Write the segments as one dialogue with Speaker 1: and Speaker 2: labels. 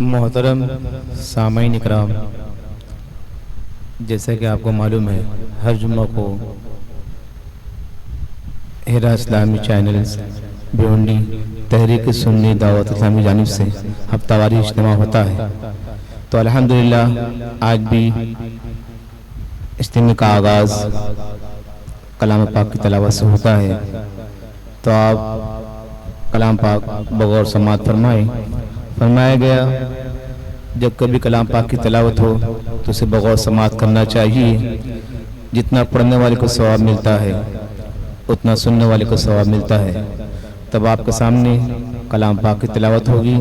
Speaker 1: محترم سامعین اکرام، جیسا کہ آپ کو معلوم ہے ہر جمعہ کو ہیرا اسلامی چینلز بھیونڈی تحریک سنی دعوت اسلامی جانب سے ہفتہ واری اجتماع ہوتا ہے۔ تو الحمدللہ آج بھی اجتماع کا آغاز کلام پاک کی تلاوت سے ہوتا ہے، تو آپ کلام پاک بغور سماعت فرمائیں۔ فرمایا گیا جب کبھی کلام پاک کی تلاوت ہو تو اسے بغور سماعت کرنا چاہیے۔ جتنا پڑھنے والے کو ثواب ملتا ہے اتنا سننے والے کو ثواب ملتا ہے۔ تب آپ کے سامنے کلام پاک کی تلاوت ہوگی،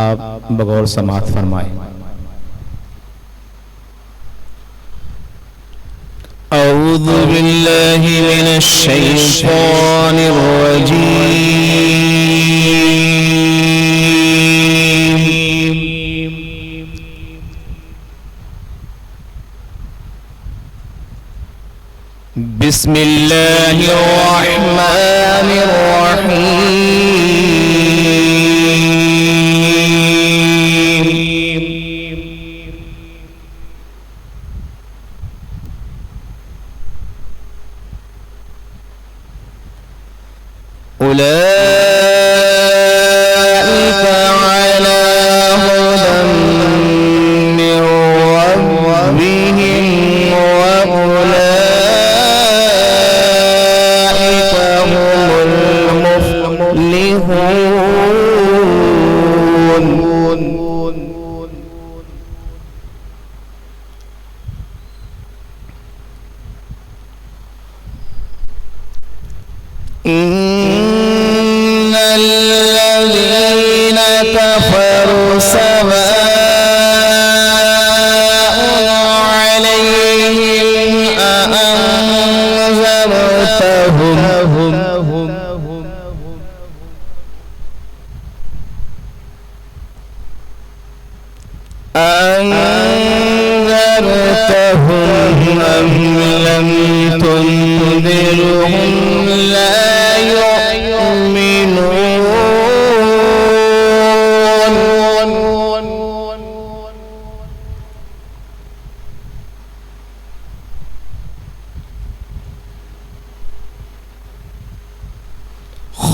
Speaker 1: آپ بغور سماعت فرمائیں۔ اعوذ باللہ من الشیطان الرجیم، بسم اللہ الرحمن الرحیم، اولئک علی ھدی من ربہم واولئک هم المفلحون۔ إن الذين كفروا سواء عليهم أنذرتهم أم لم تنذرهم لا يؤمنون۔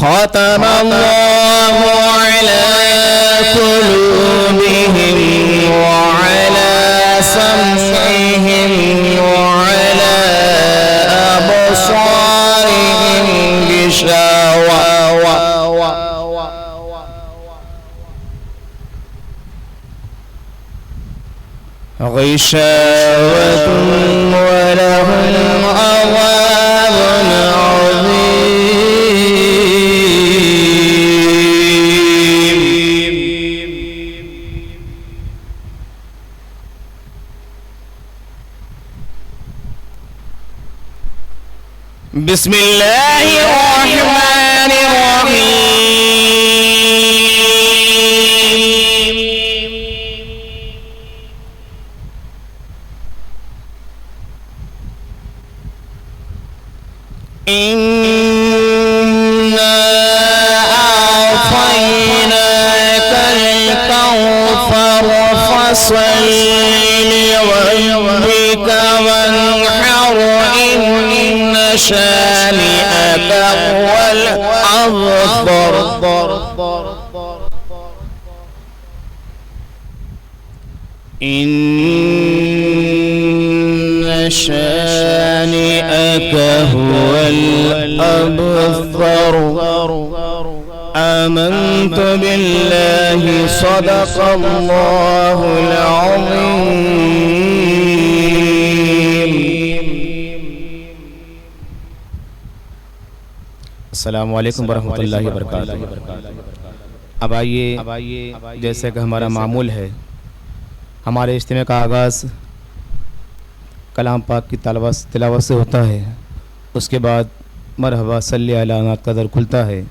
Speaker 1: ختم الله على قلوبهم وعلى سمعهم وعلى أبصارهم غشاوة ولهم عذاب عظيم۔ بسم اللہ الرحمن الرحیم، إنا أعطيناك الكوثر فصل لربك وانحر إن شانئك هو الأبتر۔ إن شانئك هو الأبتر۔ آمنت بالله صدق الله العظيم۔ السلام علیکم ورحمۃ اللہ وبرکاتہ۔ اب آئیے جیسے کہ ہمارا معمول ہے ہمارے اجتماع کا آغاز کلام پاک کی تلاوت سے ہوتا ہے، اس کے بعد مرحبا صلی علی نعت کا در کھلتا ہے،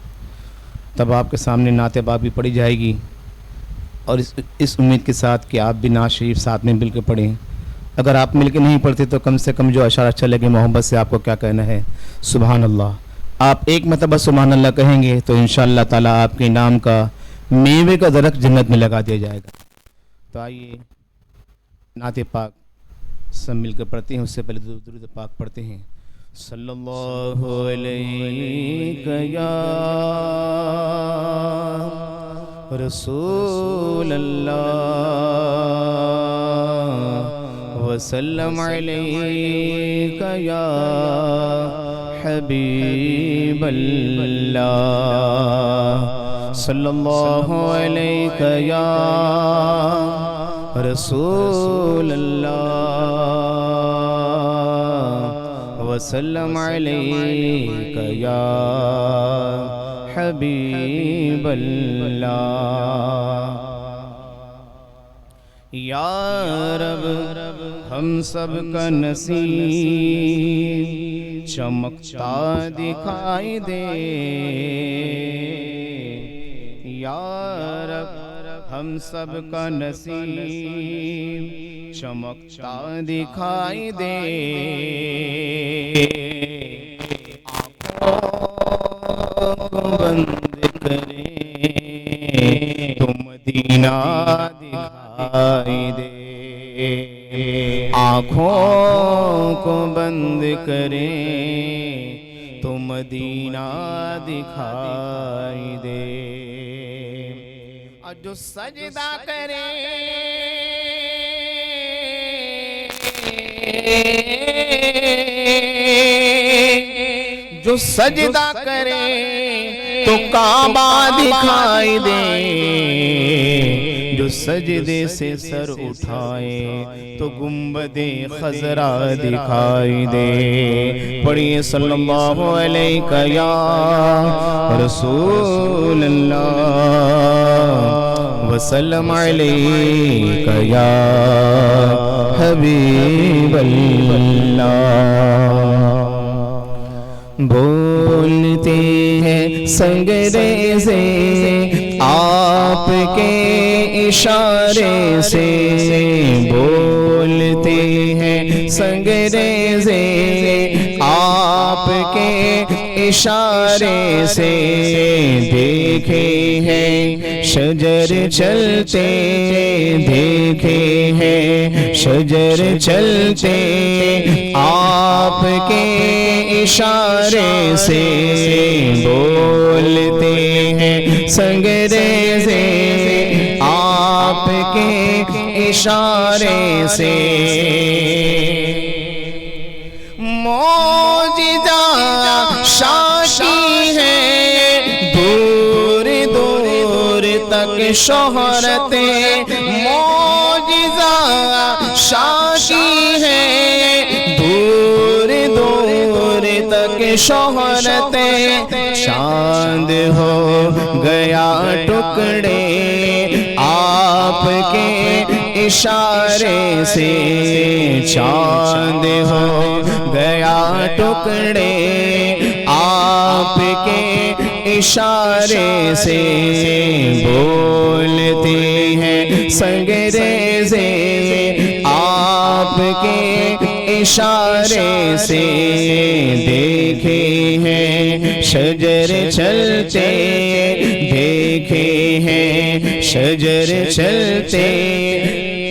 Speaker 1: تب آپ کے سامنے نعت پاک بھی پڑھی جائے گی، اور اس امید کے ساتھ کہ آپ بھی نعت شریف ساتھ میں مل کے پڑھیں۔ اگر آپ مل کے نہیں پڑھتے تو کم سے کم جو اشعار اچھا لگے محبت سے آپ کو کیا کہنا ہے، سبحان اللہ۔ آپ ایک مرتبہ سبحان اللہ کہیں گے تو انشاءاللہ تعالیٰ آپ کے نام کا میوے کا درخت جنت میں لگا دیا جائے گا۔ تو آئیے نعت پاک سب مل کر پڑھتے ہیں. اس سے پہلے درود پاک پڑھتے ہیں. صلی اللہ علیہ یا رسول اللہ وسلم علیک یا حبیب اللہ. صلی اللہ علیہ یا رسول اللہ وسلم علیک یا حبیب اللہ. یا رب ہم سب کا نصیب چمکتا دکھائی دے. یا رب ہم سب کا نصیب چمکتا دکھائی دے. آنکھوں کو بند کریں تو مدینہ دکھائی دے. آنکھوں کو بند کریں تو مدینہ دکھائی دے. اور جو سجدہ کرے جو سجدہ کرے تو کعبہ دکھائی دے. جو سجدے سے سر اٹھائے تو گنبد خضرا دکھائی دے. پڑھیے صلی اللہ علیہ یا رسول اللہ وسلم علیک یا حبیب اللہ. بولتے ہیں سنگریزے آپ کے اشارے سے. بولتے ہیں سنگریزے آپ کے اشارے سے. دیکھے ہیں شجر چلتے دیکھے ہیں شجر چلتے آپ کے اشارے سے. بولتے ہیں سنگریزے آپ کے اشارے سے. معجزہ شاشی ہے دور دور تک شہرت. معجزہ شاشی ہے دور دور تک شہرت. چاند ہو گیا ٹکڑے آپ کے اشارے سے. چاند ہو گیا ٹکڑے آپ کے اشارے سے. بولتے ہیں سنگریزے آپ کے اشارے سے. دیکھے ہیں شجر چلتے دیکھے ہیں شجر چلتے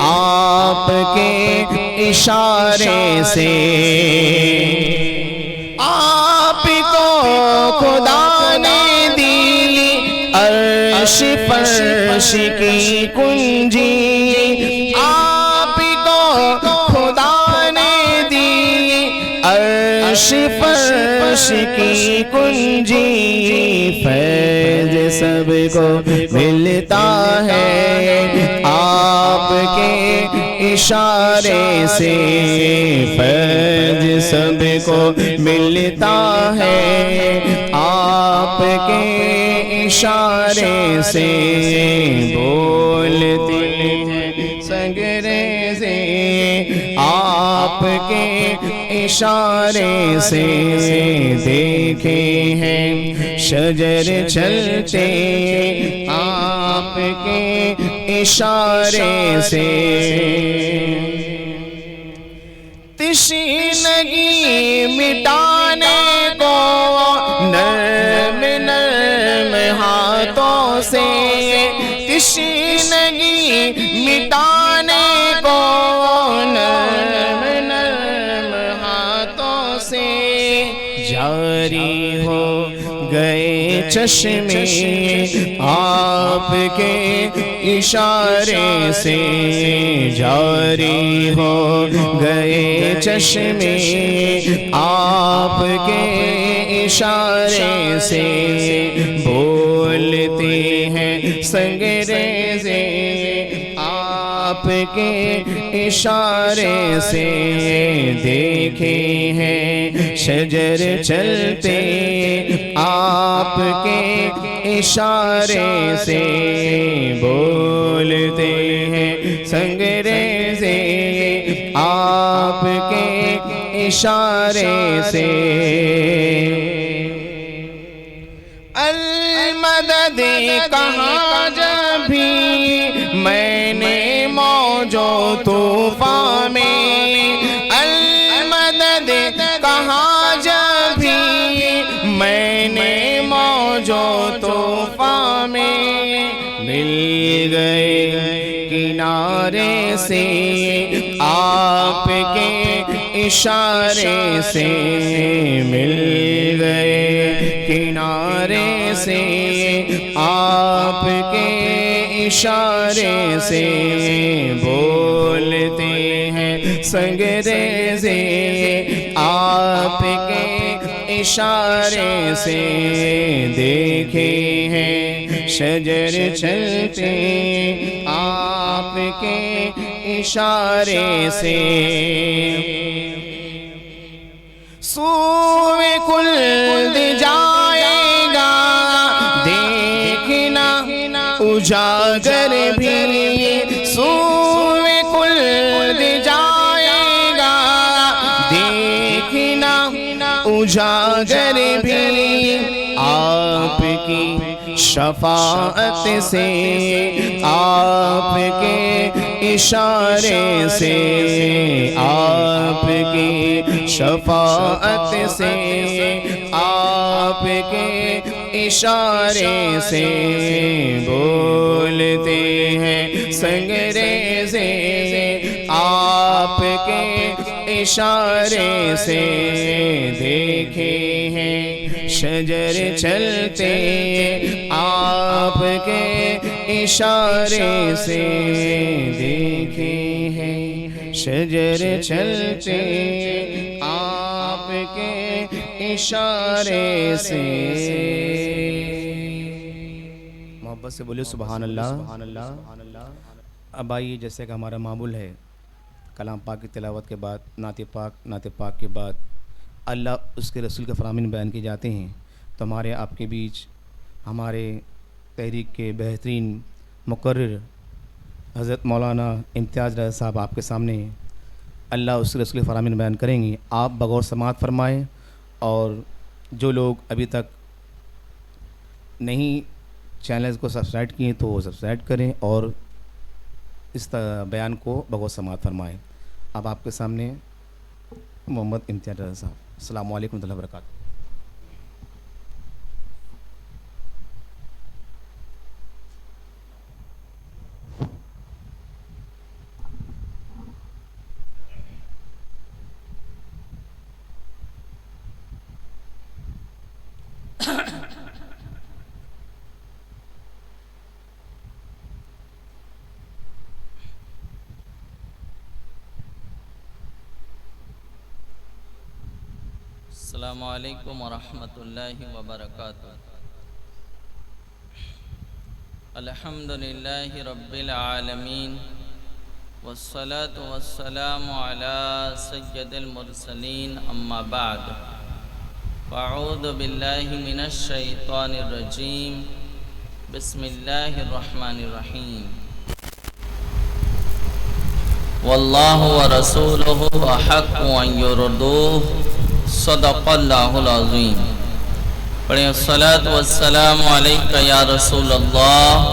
Speaker 1: آپ کے اشارے سے. آپ کو خدا نے دی عرش فرش کی کنجی. آپ کو خدا نے دی عرش فرش کی کنجی. فیض سب کو ملتا ہے آپ کے اشارے سے. فیض سب کو ملتا ہے آپ کے اشارے سے. بولتے ہیں سنگریزے آپ کے اشارے سے. دیکھے ہیں شجر چلتے آپ کے اشارے سے. تشنگی مٹانے کو نرم نرم ہاتھوں سے. تشنگی مٹانے چشمے آپ کے اشارے سے جاری ہو گئے چشمے آپ کے اشارے سے بولتے ہیں سنگریزے آپ کے اشارے سے دیکھے ہیں شجر چلتے آپ کے اشارے سے بولتے ہیں سنگریزے آپ کے اشارے سے المدد کہاں جب بھی میں نے موجو طوفان میں المدد کہاں جب بھی میں نے موجو طوفان میں مل گئے کنارے سے آپ کے اشارے سے مل گئے کنارے سے آپ کے اشارے سے بولتے ہیں سنگریزے آپ کے اشارے سے دیکھے ہیں شجر چلتے آپ کے اشارے سے سوئے کلد جائے گا دیکھنا اجاگر بھی سوئے کلد جائے گا دیکھنا اجاگر بھی آپ کی شفاعت سے آپ کے اشارے سے آپ کی شفاعت سے آپ کے اشارے سے بولتے ہیں سنگریزے آپ کے اشارے سے دیکھے ہیں شجر چلتے آپ کے اشارے سے دیکھے ہیں شجر چلتے آپ کے اشارے سے محبت سے بولے سبحان اللہ۔ اب آئیے جیسے کہ ہمارا معمول ہے کلام پاک کی تلاوت کے بعد نعت پاک کے بعد اللہ اس کے رسول کے فرامین بیان کیے جاتے ہیں، تو ہمارے آپ کے بیچ ہمارے تحریک کے بہترین مقرر حضرت مولانا امتیاز رضا صاحب آپ کے سامنے اللہ اس کے رسول کے فرامین بیان کریں گے۔ آپ بغور سماعت فرمائیں، اور جو لوگ ابھی تک نہیں چینلز کو سبسکرائب کیے تو وہ سبسکرائب کریں اور اس بیان کو بغور سماعت فرمائیں۔ اب آپ کے سامنے محمد امتیاز رضا صاحب۔ السلام علیکم ورحمۃ اللہ وبرکاتہ۔
Speaker 2: السلام علیکم ورحمۃ اللہ وبرکاتہ۔ الحمدللہ رب العالمین والصلاة والسلام علی سید المرسلین، اما بعد فاعوذ باللہ من الشیطان الرجیم، بسم اللہ الرحمن الرحیم۔ واللہ ورسولہ احق ان یردوہ، صدق اللہ العظیم۔ پڑھیں الصلاة والسلام علیکہ یا رسول اللہ،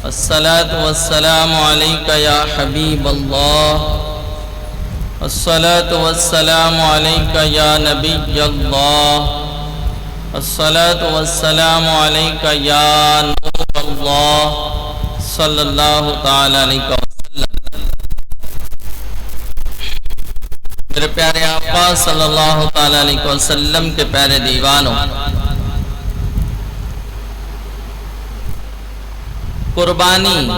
Speaker 2: الصلاة والسلام علیکہ یا حبیب اللہ، الصلاة والسلام علیکہ یا نبی اللہ، الصلاة والسلام علیکہ یا نور اللہ، صلی اللہ تعالی علیہ وسلم۔ میرے پیارے آقا صلی اللہ تعالی علیہ وسلم کے پیارے دیوانوں، قربانی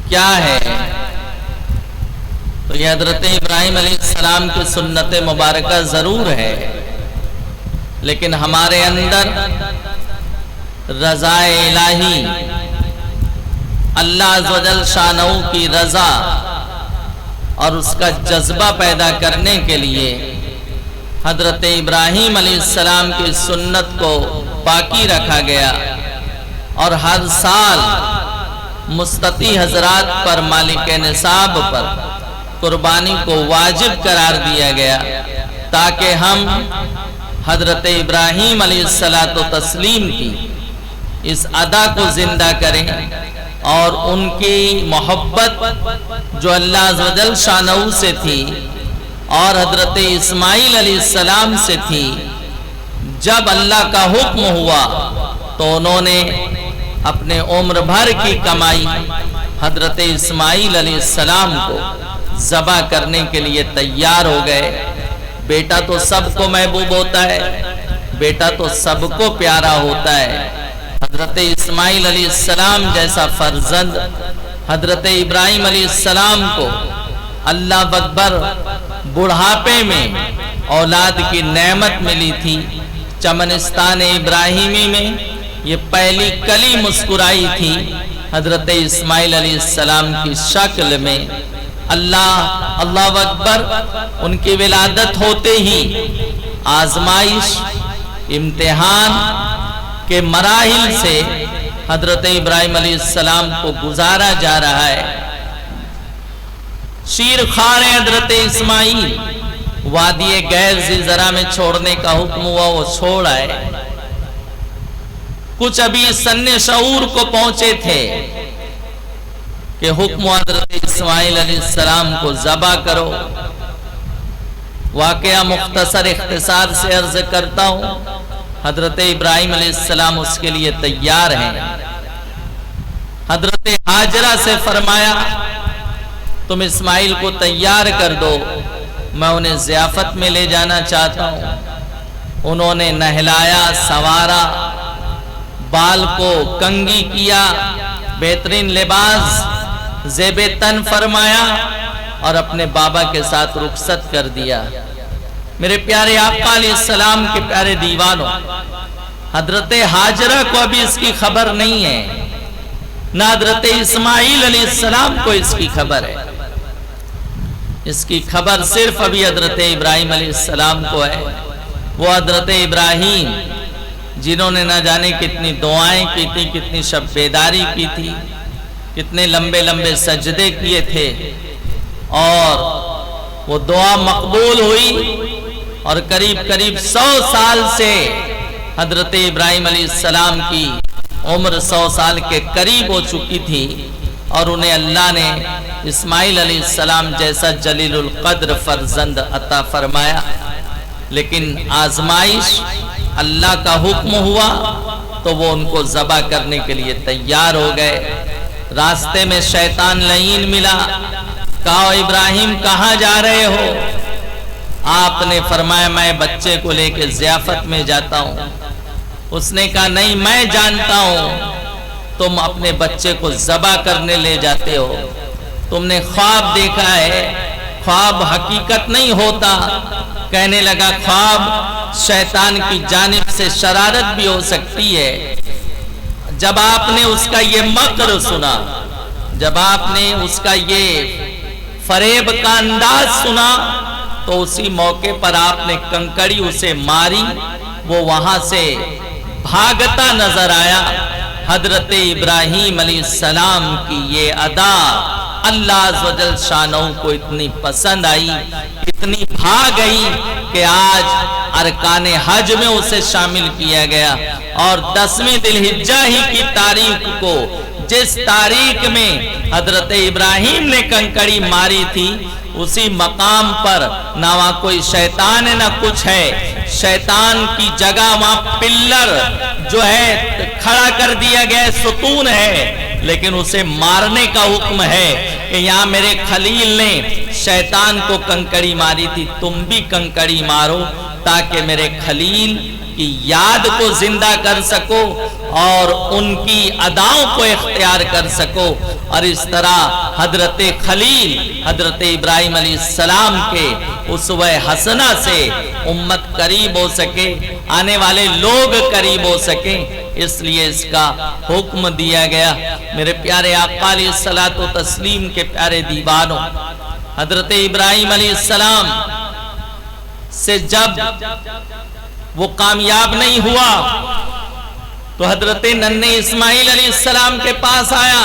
Speaker 2: کیا ہے؟ تو یہ حضرت ابراہیم علیہ السلام کی سنت مبارکہ ضرور ہے، لیکن ہمارے اندر رضا الہی، اللہ عز و جل شانہ کی رضا اور اس کا جذبہ پیدا کرنے کے لیے حضرت ابراہیم علیہ السلام کی سنت کو باقی رکھا گیا، اور ہر سال مستطیع حضرات پر، مالک نصاب پر قربانی کو واجب قرار دیا گیا، تاکہ ہم حضرت ابراہیم علیہ السلام کی اس ادا کو زندہ کریں، اور ان کی محبت جو اللہ عز و جل شانہ سے تھی اور حضرت اسماعیل علیہ السلام سے تھی، جب اللہ کا حکم ہوا تو انہوں نے اپنے عمر بھر کی کمائی حضرت اسماعیل علیہ السلام کو ذبح کرنے کے لیے تیار ہو گئے۔ بیٹا تو سب کو محبوب ہوتا ہے، بیٹا تو سب کو پیارا ہوتا ہے۔ حضرت اسماعیل علیہ السلام جیسا فرزند حضرت ابراہیم علیہ السلام کو اللہ اکبر بڑھاپے میں اولاد کی نعمت ملی تھی۔ چمنستان ابراہیمی میں یہ پہلی کلی مسکرائی تھی حضرت اسماعیل علیہ السلام کی شکل میں۔ اللہ اکبر، ان کی ولادت ہوتے ہی آزمائش، امتحان کے مراحل سے حضرت ابراہیم علیہ السلام کو گزارا جا رہا ہے۔ شیر خوار حضرت اسماعیل وادی غیر ذی زرع میں چھوڑنے کا حکم ہوا، وہ چھوڑ آئے۔ کچھ ابھی سن شعور کو پہنچے تھے کہ حکم حضرت اسماعیل علیہ السلام کو ذبح کرو۔ واقعہ مختصر اختصار سے عرض کرتا ہوں، حضرت ابراہیم علیہ السلام اس کے لیے تیار ہیں۔ حضرت حاجرہ سے فرمایا تم اسماعیل کو تیار کر دو، میں انہیں ضیافت میں لے جانا چاہتا ہوں۔ انہوں نے نہلایا، سوارا، بال کو کنگھی کیا، بہترین لباس زیب تن فرمایا اور اپنے بابا کے ساتھ رخصت کر دیا۔ میرے پیارے آقا علیہ السلام کے پیارے دیوانوں، حضرت حاجرہ کو ابھی اس کی خبر نہیں ہے، نہ حضرت اسماعیل علیہ السلام کو اس کی خبر ہے۔ اس کی خبر صرف ابھی حضرت ابراہیم علیہ السلام کو ہے۔ وہ حضرت ابراہیم جنہوں نے نہ جانے کتنی دعائیں کی تھی، کتنی شب بیداری کی تھی، کتنے لمبے لمبے سجدے کیے تھے، اور وہ دعا مقبول ہوئی، اور قریب 100 سال سے حضرت ابراہیم علیہ السلام کی عمر 100 سال کے قریب ہو چکی تھی، اور انہیں اللہ نے اسماعیل علیہ السلام جیسا جلیل القدر فرزند عطا فرمایا۔ لیکن آزمائش، اللہ کا حکم ہوا تو وہ ان کو ذبح کرنے کے لیے تیار ہو گئے۔ راستے میں شیطان لعین ملا، کہا ابراہیم کہاں جا رہے ہو؟ آپ نے فرمایا میں بچے کو لے کے ضیافت میں جاتا ہوں۔ اس نے کہا نہیں، میں جانتا ہوں تم اپنے بچے کو ذبح کرنے لے جاتے ہو، تم نے خواب دیکھا ہے، خواب حقیقت نہیں ہوتا۔ کہنے لگا خواب شیطان کی جانب سے شرارت بھی ہو سکتی ہے۔ جب آپ نے اس کا یہ مکر سنا، جب آپ نے اس کا یہ فریب کا انداز سنا، تو اسی موقع پر آپ نے کنکڑی اسے ماری، وہ وہاں سے بھاگتا نظر آیا۔ حضرت ابراہیم علیہ السلام کی یہ ادا اللہ عز و جل شانہ کو اتنی پسند آئی، اتنی بھا گئی کہ آج ارکان حج میں اسے شامل کیا گیا، اور 10ویں ذی الحجہ ہی کی تاریخ کو، جس تاریخ میں حضرت ابراہیم نے کنکڑی ماری تھی، اسی مقام پر نہ وہاں کوئی شیطان ہے نہ کچھ ہے۔ شیطان کی جگہ وہاں پلر جو ہے کھڑا کر دیا گیا، ستون ہے، لیکن اسے مارنے کا حکم ہے کہ یہاں میرے خلیل نے شیطان کو کنکڑی ماری تھی، تم بھی کنکڑی مارو، تاکہ میرے خلیل کی یاد کو زندہ کر سکو اور ان کی اداؤں کو اختیار کر سکو، اور اس طرح حضرت خلیل حضرت ابراہیم علیہ السلام کے اسوہ حسنہ سے امت قریب ہو سکے، آنے والے لوگ قریب ہو سکیں، اس لیے اس کا حکم دیا گیا۔ میرے پیارے آقا علیہ الصلوۃ والتسلیم کے پیارے دیوانوں، حضرت ابراہیم علیہ السلام سے جب وہ کامیاب نہیں ہوا تو حضرت ننھے اسماعیل علیہ السلام کے پاس آیا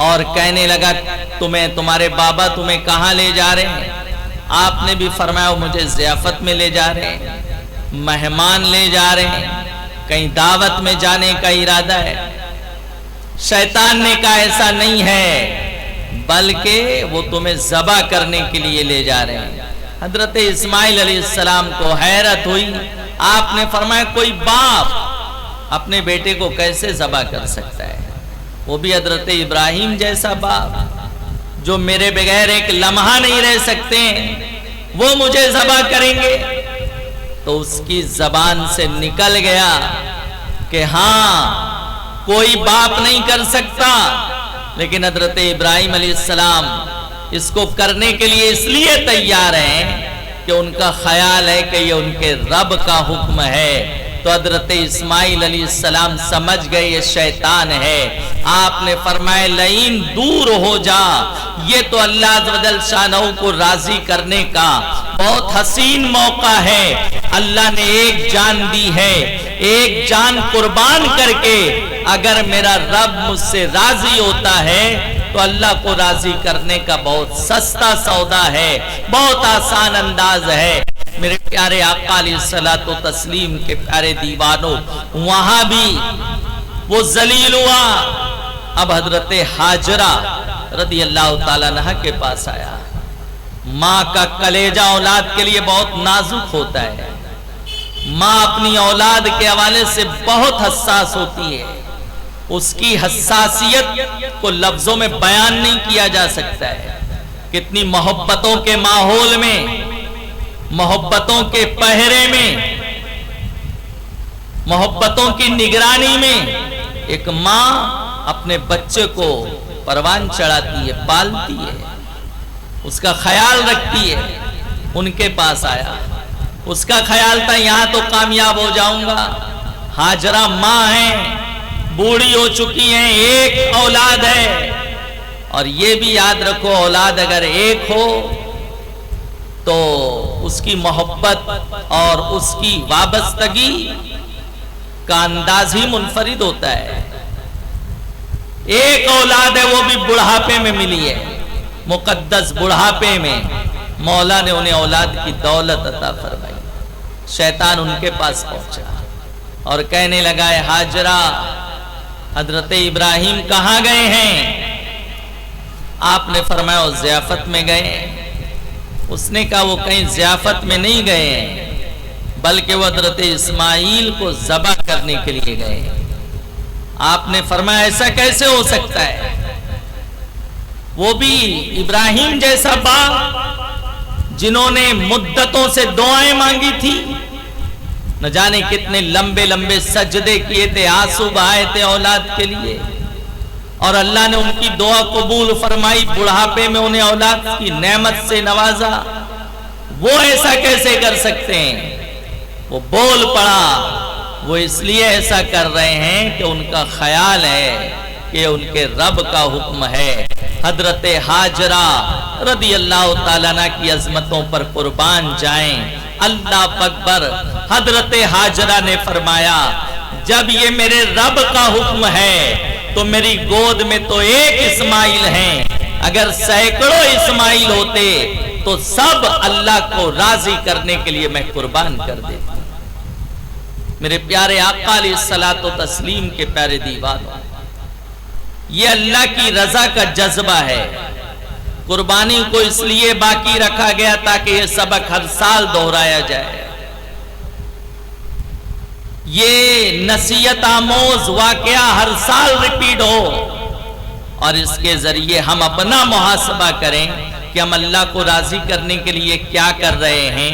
Speaker 2: اور کہنے لگا تمہارے بابا تمہیں کہاں لے جا رہے ہیں؟ آپ نے بھی فرمایا وہ مجھے ضیافت میں لے جا رہے ہیں، مہمان لے جا رہے ہیں، کہیں دعوت میں جانے کا ارادہ ہے۔ شیطان نے کہا ایسا نہیں ہے، بلکہ وہ تمہیں ذبح کرنے کے لیے لے جا رہے ہیں۔ حضرت اسماعیل علیہ السلام کو حیرت ہوئی، آپ نے فرمایا کوئی باپ اپنے بیٹے کو کیسے ذبح کر سکتا ہے، وہ بھی حضرت ابراہیم جیسا باپ جو میرے بغیر ایک لمحہ نہیں رہ سکتے ہیں، وہ مجھے ذبح کریں گے؟ تو اس کی زبان سے نکل گیا کہ ہاں کوئی باپ نہیں کر سکتا، لیکن حضرت ابراہیم علیہ السلام اس کو کرنے کے لیے اس لیے تیار ہیں کہ ان کا خیال ہے کہ یہ ان کے رب کا حکم ہے۔ تو حضرت اسماعیل علیہ السلام سمجھ گئے یہ شیطان ہے، آپ نے فرمایا لئین دور ہو جا، یہ تو اللہ عز و جل شانہ کو راضی کرنے کا بہت حسین موقع ہے۔ اللہ نے ایک جان دی ہے، ایک جان قربان کر کے اگر میرا رب مجھ سے راضی ہوتا ہے تو اللہ کو راضی کرنے کا بہت سستا سودا ہے، بہت آسان انداز ہے۔ میرے پیارے آقا علیہ الصلوۃ والتسلیم کے پیارے دیوانوں، وہاں بھی وہ ذلیل ہوا۔ اب حضرت حاجرہ رضی اللہ تعالیٰ عنہ کے پاس آیا۔ ماں کا کلیجہ اولاد کے لیے بہت نازک ہوتا ہے، ماں اپنی اولاد کے حوالے سے بہت حساس ہوتی ہے، اس کی حساسیت کو لفظوں میں بیان نہیں کیا جا سکتا ہے۔ کتنی محبتوں کے ماحول میں، محبتوں کے پہرے میں، محبتوں کی نگرانی میں ایک ماں اپنے بچے کو پروان چڑھاتی ہے، پالتی ہے، اس کا خیال رکھتی ہے۔ ان کے پاس آیا، اس کا خیال تھا یہاں تو کامیاب ہو جاؤں گا۔ حاجرہ ماں ہیں، بوڑھی ہو چکی ہیں، ایک اولاد ہے، اور یہ بھی یاد رکھو اولاد اگر ایک ہو تو اس کی محبت اور اس کی وابستگی کا انداز ہی منفرد ہوتا ہے۔ ایک اولاد ہے، وہ بھی بڑھاپے میں ملی ہے، مقدس بڑھاپے میں مولا نے انہیں اولاد کی دولت عطا فرمائی۔ شیطان ان کے پاس پہنچا اور کہنے لگا ہے حاجرہ حضرت ابراہیم کہاں گئے ہیں؟ آپ نے فرمایا وہ ضیافت میں گئے ہیں۔ اس نے کہا وہ کہیں ضیافت میں نہیں گئے ہیں، بلکہ وہ حضرت اسماعیل کو ذبح کرنے کے لیے گئے ہیں۔ آپ نے فرمایا ایسا کیسے ہو سکتا ہے؟ وہ بھی ابراہیم جیسا باپ جنہوں نے مدتوں سے دعائیں مانگی تھی، نہ جانے کتنے لمبے لمبے سجدے کیے تھے، آنسو بہائے تھے اولاد کے لیے، اور اللہ نے ان کی دعا قبول فرمائی، بڑھاپے میں انہیں اولاد کی نعمت سے نوازا۔ وہ ایسا کیسے کر سکتے ہیں؟ وہ بول پڑا، وہ اس لیے ایسا کر رہے ہیں کہ ان کا خیال ہے کہ ان کے رب کا حکم ہے۔ حضرت حاجرہ رضی اللہ تعالیٰ عنہ کی عظمتوں پر قربان جائیں، اللہ اکبر۔ حضرت حاجرہ نے فرمایا جب یہ میرے رب کا حکم ہے تو میری گود میں تو ایک اسماعیل ہیں، اگر سینکڑوں اسماعیل ہوتے تو سب اللہ کو راضی کرنے کے لیے میں قربان کر دیتا۔ میرے پیارے آقا علیہ الصلوۃ والتسلیم کے پیارے دیوانوں، یہ اللہ کی رضا کا جذبہ ہے۔ قربانی کو اس لیے باقی رکھا گیا تاکہ یہ سبق ہر سال دہرایا جائے، یہ نصیحت آموز واقعہ ہر سال ریپیٹ ہو، اور اس کے ذریعے ہم اپنا محاسبہ کریں کہ ہم اللہ کو راضی کرنے کے لیے کیا کر رہے ہیں،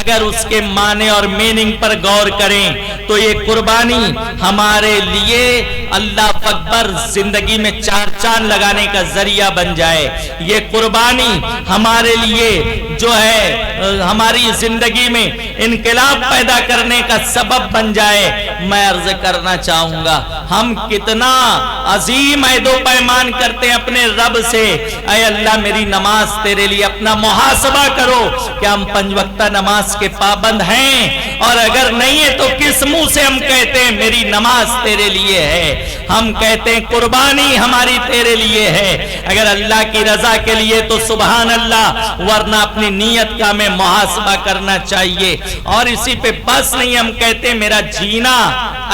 Speaker 2: اگر اس کے معنی اور میننگ پر غور کریں تو یہ قربانی ہمارے لیے اللہ اکبر زندگی میں 4 چاند لگانے کا ذریعہ بن جائے، یہ قربانی ہمارے لیے جو ہے ہماری زندگی میں انقلاب پیدا کرنے کا سبب بن جائے۔ میں عرض کرنا چاہوں گا ہم کتنا عظیم عہد و پیمان کرتے ہیں اپنے رب سے، اے اللہ میری نماز تیرے لیے، اپنا محاسبہ کرو کہ ہم 5 وقتہ نماز کے پابند ہیں، اور اگر نہیں ہے تو کس منہ سے ہم کہتے ہیں میری نماز تیرے لیے ہے، ہم کہتے ہیں قربانی ہماری تیرے لیے ہے، اگر اللہ کی رضا کے لیے تو سبحان اللہ، ورنہ اپنی نیت کا ہمیں محاسبہ کرنا چاہیے۔ اور اسی پہ بس نہیں، ہم کہتے ہیں میرا جینا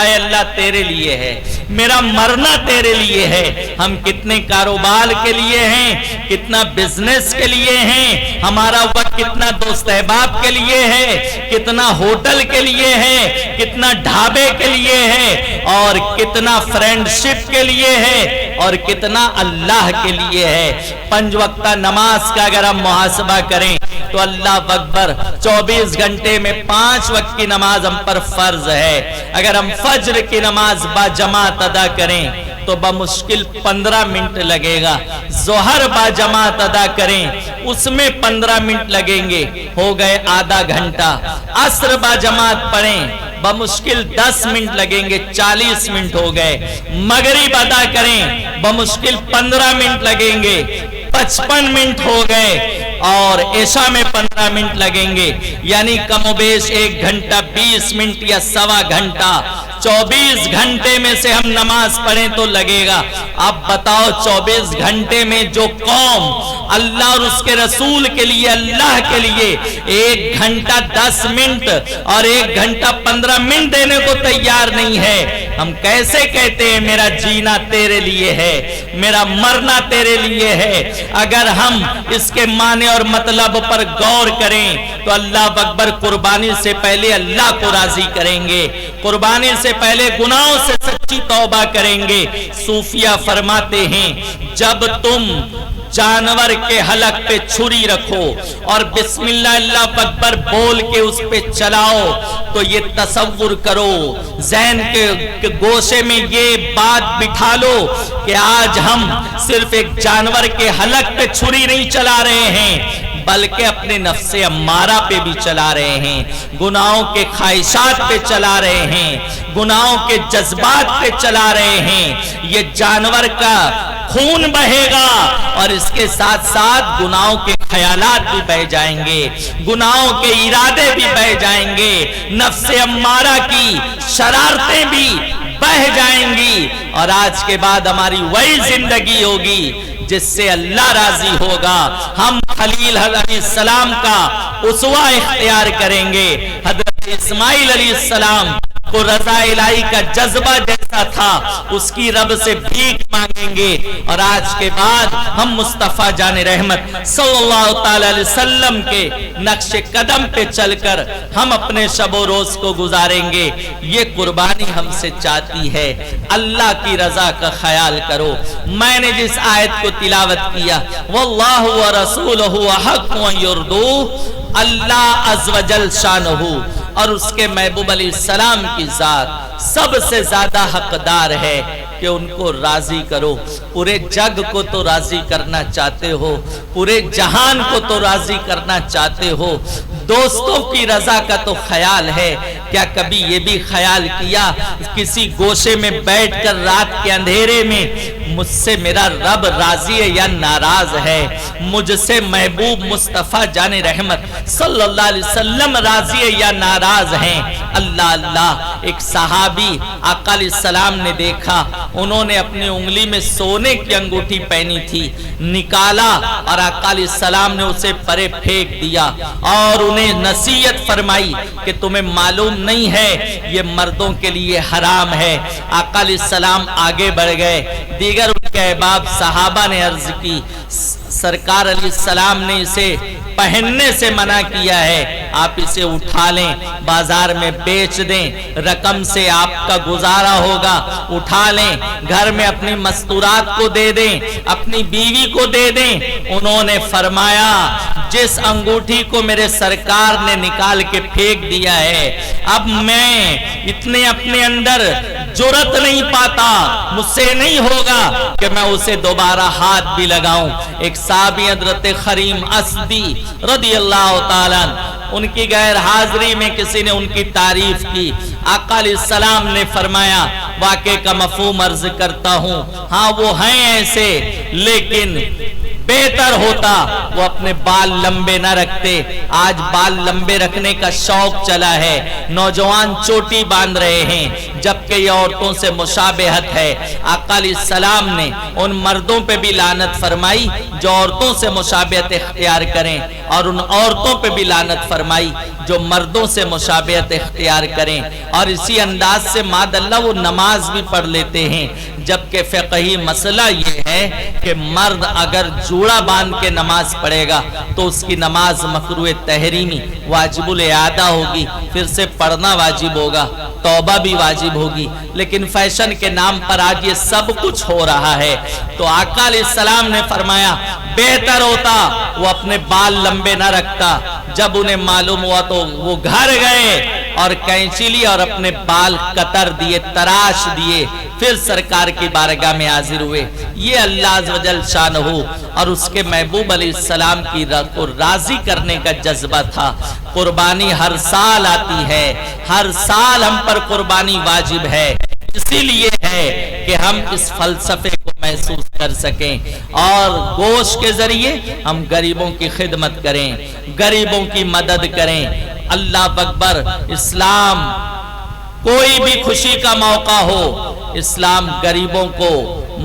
Speaker 2: اے اللہ تیرے لیے ہے، میرا مرنا تیرے لیے ہے۔ ہم کتنے کاروبار کے لیے ہیں، کتنا بزنس کے لیے ہیں، ہمارا وقت کتنا دوست احباب کے لیے ہے، کتنا ہوٹل کے لیے ہے، کتنا ڈھابے کے لیے ہے، اور کتنا فرینڈشپ کے لیے ہے، اور کتنا اللہ کے لیے ہے۔ 5 وقتہ نماز کا اگر ہم محاسبہ کریں تو اللہ اکبر 24 گھنٹے میں 5 وقت کی نماز ہم پر فرض ہے۔ اگر ہم فجر کی نماز با جماعت ادا کریں تو بمشکل 15 منٹ لگے گا، ظہر با جماعت ادا کریں اس میں 15 منٹ لگیں گے، ہو گئے آدھا گھنٹہ، عصر با جماعت پڑھیں بمشکل 10 منٹ لگیں گے، 40 منٹ ہو گئے، مغرب ادا کریں بمشکل 15 منٹ لگیں گے، 55 منٹ ہو گئے، اور عشاء میں 15 منٹ لگیں گے، یعنی کم و بیش 1 گھنٹہ 20 منٹ یا سوا گھنٹہ، 24 گھنٹے میں سے ہم نماز پڑھیں تو لگے گا۔ اب بتاؤ 24 گھنٹے میں جو قوم اللہ اور اس کے رسول کے لیے، اللہ کے لیے 1 گھنٹہ 10 منٹ اور 1 گھنٹہ 15 منٹ دینے کو تیار نہیں ہے، ہم کیسے کہتے ہیں میرا جینا تیرے لیے ہے، میرا مرنا تیرے لیے ہے؟ اگر ہم اس کے معنی اور مطلب پر غور کریں تو اللہ اکبر قربانی سے پہلے اللہ کو راضی کریں گے، قربانی سے پہلے گناہوں سے سچی توبہ کریں گے۔ صوفیہ فرماتے ہیں جب تم جانور کے حلق پہ چھری رکھو اور بسم اللہ اللہ اکبر بول کے اس پہ چلاؤ تو یہ تصور کرو، ذہن کے گوشے میں یہ بات بٹھا لو کہ آج ہم صرف ایک جانور کے حلق پہ چھری نہیں چلا رہے ہیں بلکہ اپنے نفس امارہ پہ بھی چلا رہے ہیں، گناہوں کے خواہشات پہ چلا رہے ہیں، گناہوں کے جذبات پہ چلا رہے ہیں۔ یہ جانور کا خون بہے گا اور اس کے ساتھ ساتھ گناہوں کے خیالات بھی بہ جائیں گے، گناہوں کے ارادے بھی بہ جائیں گے، نفس امارہ کی شرارتیں بھی بہ جائیں گی، اور آج کے بعد ہماری وہی زندگی ہوگی جس سے اللہ راضی ہوگا۔ ہم خلیل علیہ السلام کا اسوہ اختیار کریں گے۔ حضرت اسماعیل علیہ السلام کو رضا الہی کا جذبہ جیسا تھا، اس کی رب سے بھیک مانگیں گے، اور آج کے بعد ہم مصطفیٰ جان رحمت صلی اللہ تعالی علیہ وسلم کے نقش قدم پہ چل کر ہم اپنے شب و روز کو گزاریں گے۔ یہ قربانی ہم سے چاہتی ہے، اللہ کی رضا کا خیال کرو۔ میں نے جس آیت کو تلاوت کیا واللہ ورسولہ احق ان یرضوہ، اللہ عز و جل شانہ اور اس کے محبوب علیہ السلام کی ذات سب سے زیادہ حقدار ہے کہ ان کو راضی کرو۔ پورے جگ کو تو راضی کرنا چاہتے ہو، پورے جہان کو تو راضی کرنا چاہتے ہو، دوستوں کی رضا کا تو خیال ہے۔ کیا کبھی یہ بھی خیال کیا کسی گوشے میں بیٹھ کر رات کے اندھیرے میں مجھ سے میرا رب راضی ہے یا ناراض ہے، مجھ سے محبوب مصطفیٰ جان رحمت صلی اللہ علیہ وسلم راضی ہے یا ناراض ہیں؟ اللہ اللہ۔ ایک صحابی آقا علیہ السلام نے دیکھا، انہوں نے اپنی انگلی میں سونے کی انگوٹھی پہنی تھی، نکالا اور آقا علیہ السلام نے اسے پرے پھینک دیا اور انہیں نصیحت فرمائی کہ تمہیں معلوم نہیں ہے یہ مردوں کے لیے حرام ہے۔ آقا علیہ السلام آگے بڑھ گئے، دیگر ان کے احباب صحابہ نے عرض کی سرکار علیہ السلام نے اسے پہننے سے منع کیا ہے، آپ اسے اٹھا لیں، بازار میں بیچ دیں، رقم سے آپ کا گزارا ہوگا، اٹھا لیں، گھر میں اپنی مستورات کو دے دیں، اپنی بیوی کو دے دیں۔ انہوں نے فرمایا جس انگوٹھی کو میرے سرکار نے نکال کے پھینک دیا ہے، اب میں اتنے اپنے اندر جرت نہیں پاتا، مجھ سے نہیں ہوگا کہ میں اسے دوبارہ ہاتھ بھی لگاؤں۔ ایک صحابی حضرت خریم اسدی رضی اللہ تعالیٰ، ان کی غیر حاضری میں کسی نے ان کی تعریف کی، آقا علیہ السلام نے فرمایا واقعے کا مفہوم عرض کرتا ہوں، ہاں وہ ہیں ایسے، لیکن بہتر ہوتا وہ اپنے بال لمبے نہ رکھتے۔ آج بال لمبے رکھنے کا شوق چلا ہے، نوجوان چوٹی باندھ رہے ہیں، جبکہ یہ عورتوں سے مشابہت ہے۔ آقا علیہ السلام نے ان مردوں پہ بھی لعنت فرمائی جو عورتوں سے مشابہت اختیار کریں، اور ان عورتوں پہ بھی لعنت فرمائی جو مردوں سے مشابہت اختیار کریں، اور اسی انداز سے ماد اللہ وہ نماز بھی پڑھ لیتے ہیں، جبکہ فقہی مسئلہ یہ ہے کہ مرد اگر جوڑا باندھ کے نماز پڑھے گا تو اس کی نماز مکروہ تحریمی واجب الاعادہ ہوگی، پھر سے پڑھنا واجب ہوگا، توبہ بھی واجب ہوگی۔ لیکن فیشن کے نام پر آج یہ سب کچھ ہو رہا ہے، تو آقا علیہ السلام نے فرمایا بہتر ہوتا وہ اپنے بال لمبے نہ رکھتا۔ جب انہیں معلوم ہوا تو وہ گھر گئے اور کینچی لی اور اپنے بال قطر دیے، تراش دیے، پھر سرکار کی بارگاہ میں حاضر ہوئے۔ یہ اللہ عز و جل شانہ اور اس کے محبوب علیہ السلام کی کو راضی کرنے کا جذبہ تھا۔ قربانی ہر سال آتی ہے، ہر سال ہم پر قربانی واجب ہے، اسی لیے ہے کہ ہم اس فلسفے کو محسوس کر سکیں اور گوشت کے ذریعے ہم غریبوں کی خدمت کریں، غریبوں کی مدد کریں۔ اللہ اکبر! اسلام کوئی بھی خوشی کا موقع ہو، اسلام غریبوں کو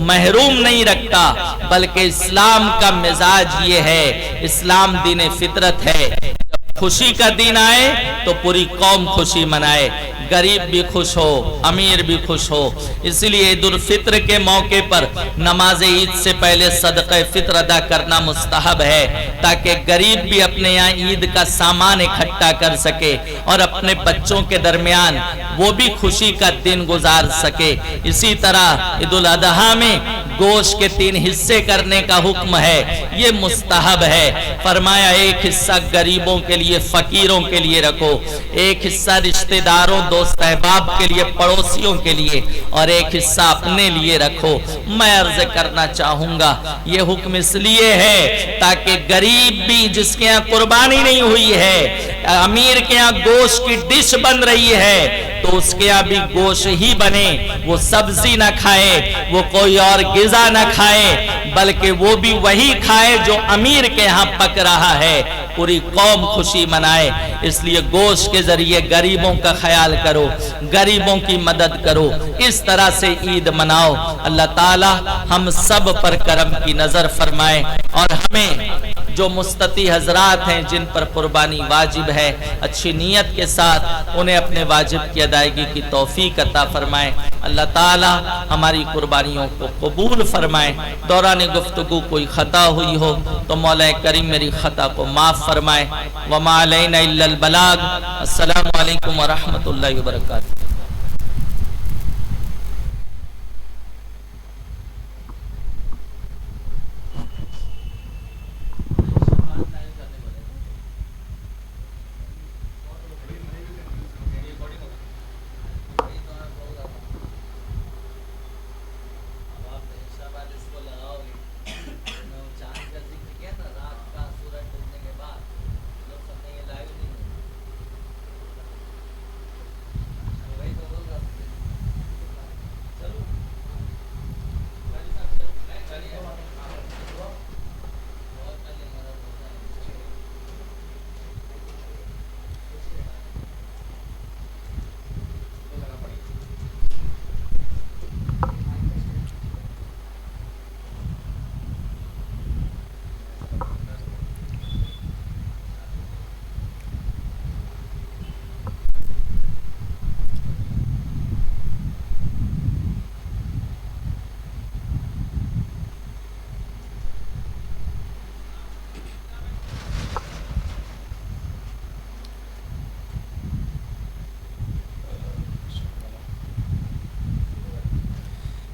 Speaker 2: محروم نہیں رکھتا، بلکہ اسلام کا مزاج یہ ہے، اسلام دین فطرت ہے، جب خوشی کا دن آئے تو پوری قوم خوشی منائے، غریب بھی خوش ہو، امیر بھی خوش ہو۔ اس لیے عید الفطر کے موقع پر نماز عید سے پہلے صدقہ فطر ادا کرنا مستحب ہے، تاکہ غریب بھی اپنے یہاں عید کا سامان اکٹھا کر سکے اور اپنے بچوں کے درمیان وہ بھی خوشی کا دن گزار سکے۔ اسی طرح عید الاضحیٰ میں گوشت کے 3 حصے کرنے کا حکم ہے، یہ مستحب ہے۔ فرمایا ایک حصہ غریبوں کے لیے، فقیروں کے لیے رکھو، ایک حصہ رشتہ داروں، دوست احباب کے لیے، پڑوسیوں کے لیے، اور ایک حصہ اپنے لیے رکھو۔ میں عرض کرنا چاہوں گا یہ حکم اس لیے ہے تاکہ غریب بھی جس کے ہاں قربانی نہیں ہوئی ہے، امیر کے ہاں گوشت کی ڈش بن رہی ہے تو اس کے ہاں بھی گوشت ہی بنے، وہ سبزی نہ کھائے، وہ کوئی اور غذا نہ کھائے، بلکہ وہ بھی وہی کھائے جو امیر کے ہاں پک رہا ہے، پوری قوم خوشی منائے۔ اس لیے گوشت کے ذریعے غریبوں کا خیال کرو، غریبوں کی مدد کرو، اس طرح سے عید مناؤ۔ اللہ تعالی ہم سب پر کرم کی نظر فرمائے اور ہمیں جو مستطیع حضرات ہیں جن پر قربانی واجب ہے، اچھی نیت کے ساتھ انہیں اپنے واجب کی ادائیگی کی توفیق عطا فرمائے۔ اللہ تعالی ہماری قربانیوں کو قبول فرمائے۔ دوران گفتگو کوئی خطا ہوئی ہو تو مولا کریم میری خطا کو معاف فرمائے۔ وما علینا الا البلاغ۔ السلام علیکم ورحمۃ اللہ وبرکاتہ۔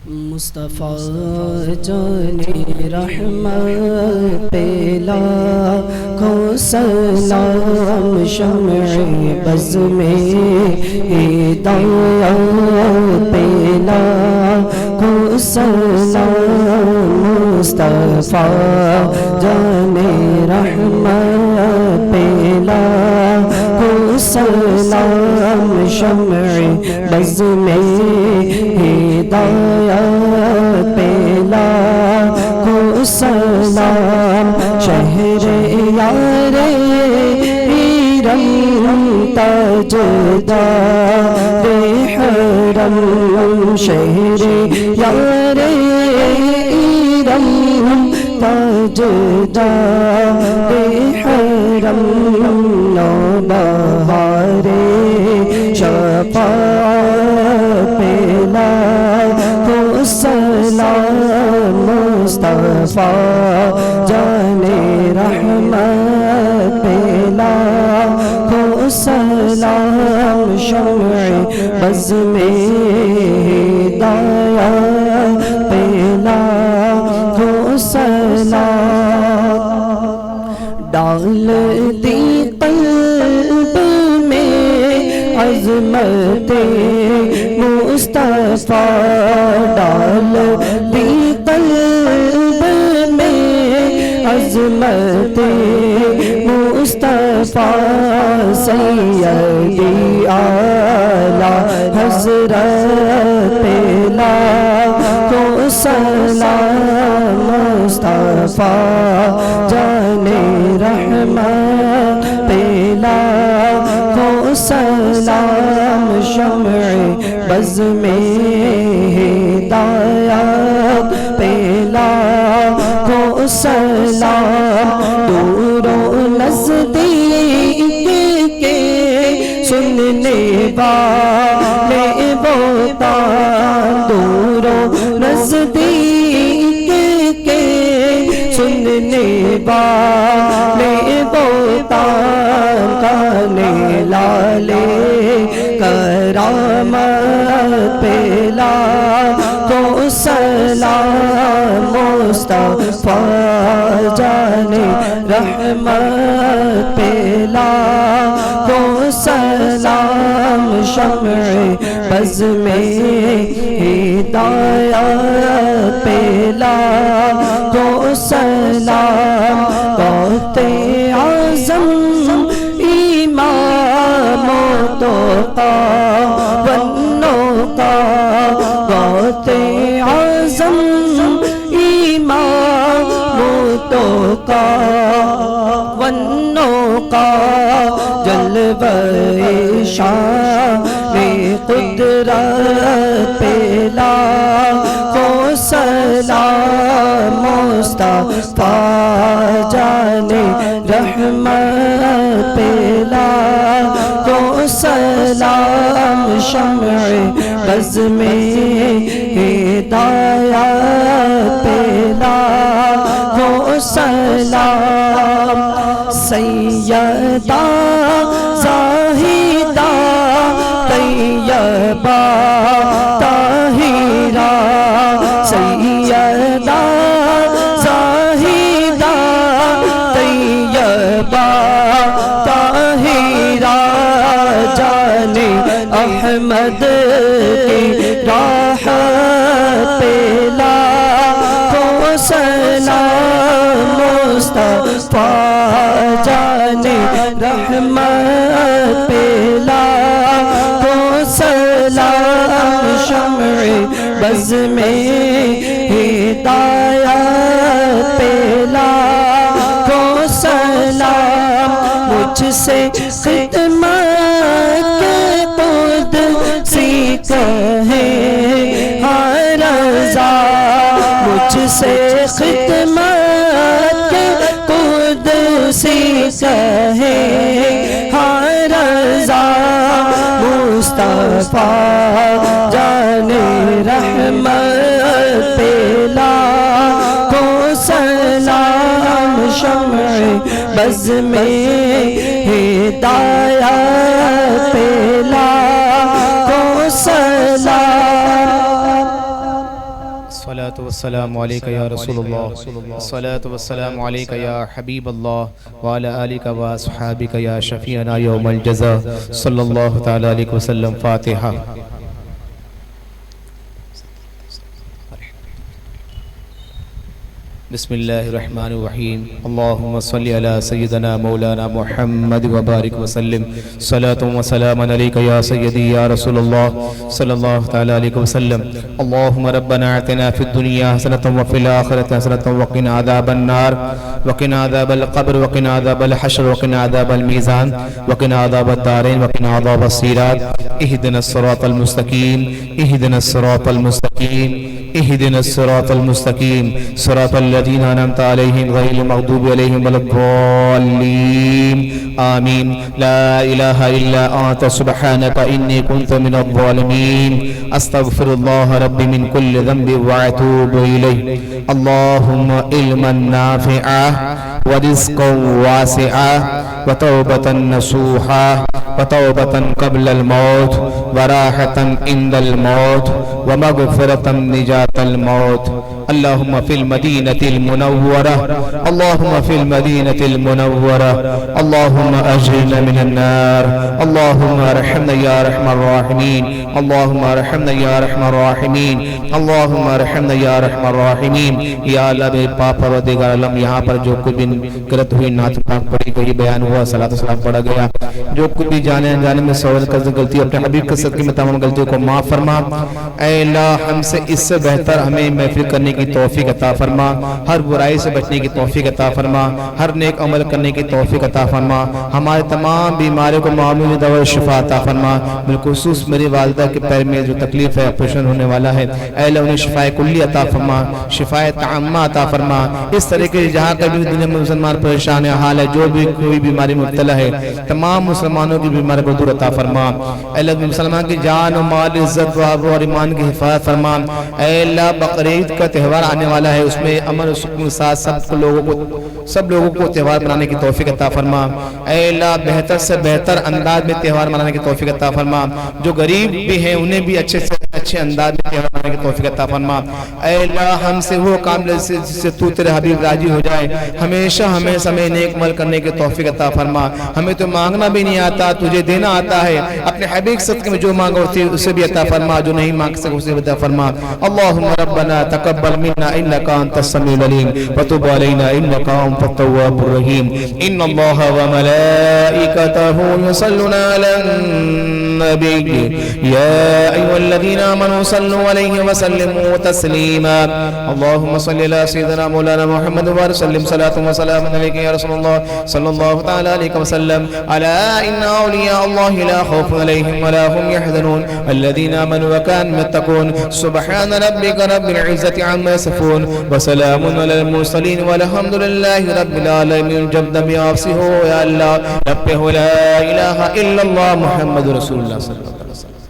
Speaker 3: مصطفیٰ جان رحمت پہ لاکھوں سلام، شمع بز میں ہدایت پہ لاکھوں سلام، مصطفیٰ جان رحمت پہ لاکھوں سلام، شمع بز میں ہدایت پہ لاکھوں سلام، شہر یار حرم تاجدار حرم، شہر یار حرم تاجدار حرم، نوبہار شفاعت پہ لاکھوں سلام، مصطفیٰ جان رحمت پہ لاکھوں سلام، شمع بز میں ہدایت پہ لاکھوں سلام، ڈال دی قلب میں عظمت مصطفیٰ، ڈال دی قلب میں عظمت مصطفیٰ، سیدی اعلیٰ حضرت پہ لاکھوں سلام، مصطفیٰ جان رحمت پہ لاکھوں سلام، شمع بز میں ہدایت پہ لاکھوں سلام، دور و نزدیک کے سننے والے بہتان، دور و نزدیک کے سننے والے بہتان، گانے لالے کرامت پہ لاکھوں سلام، مصطفیٰ جان رحمت پہ لاکھوں سلام، شمع بز میں ہدایت پہ لاکھوں سلام، غوث اعظم امام توقا والنقا، غوث اعظم امام توقا والنقا، جلوہ شان قدرت پہ لاکھوں سلام، مصطفیٰ جان رحمت پہ لاکھوں سلام، شمع بز میں ہدایت پہ لاکھوں سلام، سیدہ زاہدہ طیبہ طاہرہ، سیدہ زاہدہ طیبہ طاہرہ، جان احمد کی راحت پہ لاکھوں سلام، مصطفیٰ جان رحمت پہ لاکھوں سلام، شمع بز میں ہدایت پہ لاکھوں سلام، مجھ سے خدمت کے قدسی کہیں ہر رضا، مجھ سے خدمت کے قدسی کہیں ہر رضا، مصطفیٰ جان رحمت پہ لاکھوں سلام، شمع بز میں ہدایت پہ لاکھوں سلام،
Speaker 1: الصلاة والسلام عليك يا رسول الله الصلاة والسلام عليك يا حبيب الله وعلى آلك وأصحابك يا شفيعنا يوم الجزاء صلى الله تعالى عليه وسلم. فاتحة. بسم الله الرحمن الرحيم. اللهم صل على سيدنا مولانا محمد وبارك وسلم. صلاة وسلام عليك يا سيدي يا رسول الله صلى الله تعالى عليه وسلم. اللهم ربنا آتنا في الدنيا حسنة وفي الآخرة حسنة وقنا عذاب النار وقنا عذاب القبر وقنا عذاب الحشر وقنا عذاب الميزان وقنا عذاب الدارين وقنا عذاب الصراط. اهدنا الصراط المستقيم اهدنا الصراط المستقيم اهدنا الصراط المستقيم صراط الذين أنعمت عليهم غير المغضوب عليهم ولا الضالين آمين. لا إله إلا أنت سبحانك إني كنت من الظالمين. أستغفر الله ربي من كل ذنب وأتوب إليه. اللهم علما نافعا ورزقا واسعا وتوبة نصوحا وتوبة قبل الموت وراحة عند الموت ومغفرة نجاة الموت. اللهم في المدينة المنورة اللهم في المدينة المنورة اللهم أجرنا من النار. اللهم ارحمنا يا أرحم الراحمين. اللهم ارحمنا يا أرحم الراحمين. اللهم ارحمنا يا أرحم الراحمين. یا اللہ میرے پاک پروردگار عالم یہاں پر جو کچھ بھی کرت ہوئی نعت پاک پڑھی گئی بیان ہوا صلاۃ و سلام پڑھا گیا جو کچھ بھی جانے انجانے میں سوال کا غلطی اپنے حبیب کے صدقے میں تمام غلطیوں کو معاف فرما. اے اللہ ہم سے اس سے بہتر ہمیں محفل کرنے کی توفیق عطا فرما. ہر برائی سے بچنے کی توفیق عطا فرما. ہر نیک عمل کرنے کی توفیق عطا فرما. ہمارے تمام بیماریوں کو معمولی دوا و شفا عطا فرما. بالخصوص میری والدہ کے پیر میں جو تکلیف ہے آپریشن ہونے والا ہے اے اللہ انہیں شفائے کلی عطا فرما شفائے تعمہ عطا فرما. اس طریقے سے جہاں کبھی دنیا میں مسلمان پریشان حال ہے جو بھی کوئی بیماری مبتلا ہے تمام مسلمانوں کی بیماری کو دور عطا فرما. اے اللہ مسلمان کی جان و مال عزت و آب اور ایمان کی حفاظت فرما. اے اللہ بقرعید کا تہوار آنے والا ہے اس میں امن و سکون کے ساتھ سب لوگوں کو تہوار منانے کی توفیق عطا فرما. اے اللہ بہتر سے بہتر انداز میں تہوار منانے کی توفیق عطا فرما. جو غریب بھی ہیں انہیں بھی اچھے سے اچھے انداز میں تہوار منانے کی توفیق عطا فرما. اے اللہ ہم سے وہ کام جس سے تو تیرے حبیب راضی ہو جائے ہمیشہ ہمیں نیک عمل کرنے کی توفیق عطا فرما. ہمیں تو مانگنا بھی نہیں آتا تجھے دینا آتا ہے. اپنے حبیب صدقے میں جو مانگا اسے بھی عطا فرما جو نہیں مانگ سکے اسے بھی عطا فرما. اللهم ربنا تقبل منا انك انت السميع العليم وتب علينا انك انت التواب الرحيم. ان الله وملائكته يصلون على النبي يا ايها الذين امنوا صلوا عليه وسلموا تسليما. اللهم صل على سيدنا مولانا محمد وسلم صلاة وسلام عليك يا رسول الله صلى الله تعالى عليه وسلم. الا ان اولياء الله لا خوف عليهم ولا هم يحزنون الذين امنوا وكانوا يتقون. سبحان ربك رب العزة عما يصفون وسلام على المرسلين والحمد لله رب العالمين. جب نبی آپ سے ہو یا اللہ رب لا الہ الا اللہ محمد رسول اللہ صلی اللہ علیہ وسلم.